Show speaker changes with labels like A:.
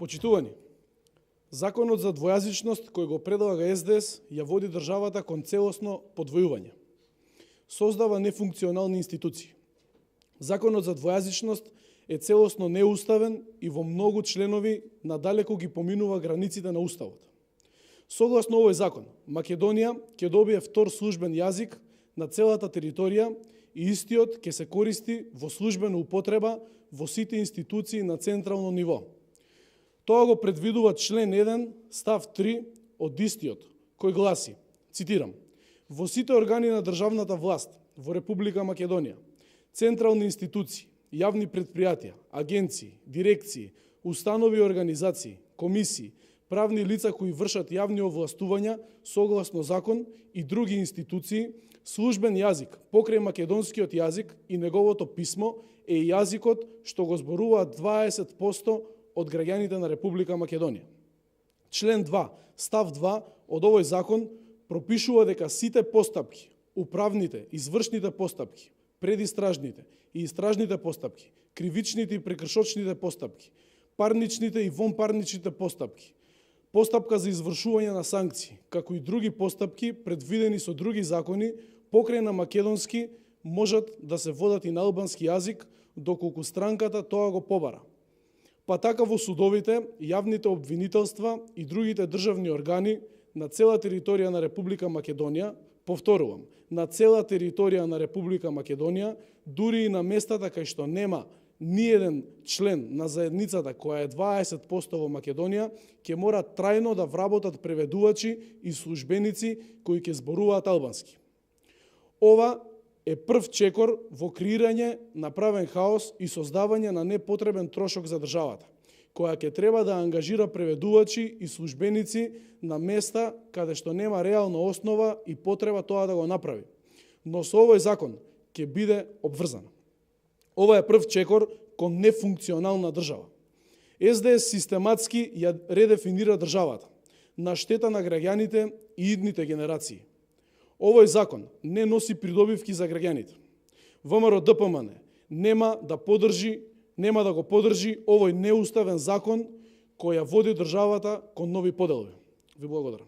A: Почитувани, Законот за двојазичност кој го предлага СДС ја води државата кон целосно подвојување. Создава нефункционални институции. Законот за двојазичност е целосно неуставен и во многу членови надалеку ги поминува границите на Уставот. Согласно овој закон, Македонија ќе добие втор службен јазик на целата територија и истиот ќе се користи во службена употреба во сите институции на централно ниво. Тоа го предвидува член 1, став 3 од истиот, кој гласи, цитирам: во сите органи на државната власт во Република Македонија, централни институции, јавни предпријатија, агенции, дирекции, установи и организации, комисии, правни лица кои вршат јавни овластувања согласно закон и други институции, службен јазик покрај македонскиот јазик и неговото писмо е јазикот што го зборуваат 20% од граѓаните на Република Македонија. Член 2, став 2 од овој закон пропишува дека сите постапки, управните, извршните постапки, предистражните и истражните постапки, кривичните и прекршочните постапки, парничните и вонпарничните постапки, постапка за извршување на санкции, како и други постапки предвидени со други закони покрај на македонски можат да се водат и на албански јазик доколку странката тоа го побара. Па така во судовите, јавните обвинителства и другите државни органи на цела територија на Република Македонија, повторувам, на цела територија на Република Македонија, дури и на местата кај што нема ниеден член на заедницата која е 20% во Македонија, ќе мора трајно да вработат преведувачи и службеници кои ќе зборуваат албански. Ова е прв чекор во креирање на правен хаос и создавање на непотребен трошок за државата, која ќе треба да ангажира преведувачи и службеници на места каде што нема реална основа и потреба тоа да го направи. Но со овој закон ќе биде обврзана. Ова е прв чекор кон нефункционална држава. СДС систематски ја редефинира државата на штета на граѓаните и идните генерации. Овој закон не носи придобивки за граѓаните. ВМРО ДПМН нема да го поддржи овој неуставен закон кој ја води државата кон нови поделби. Ви благодарам.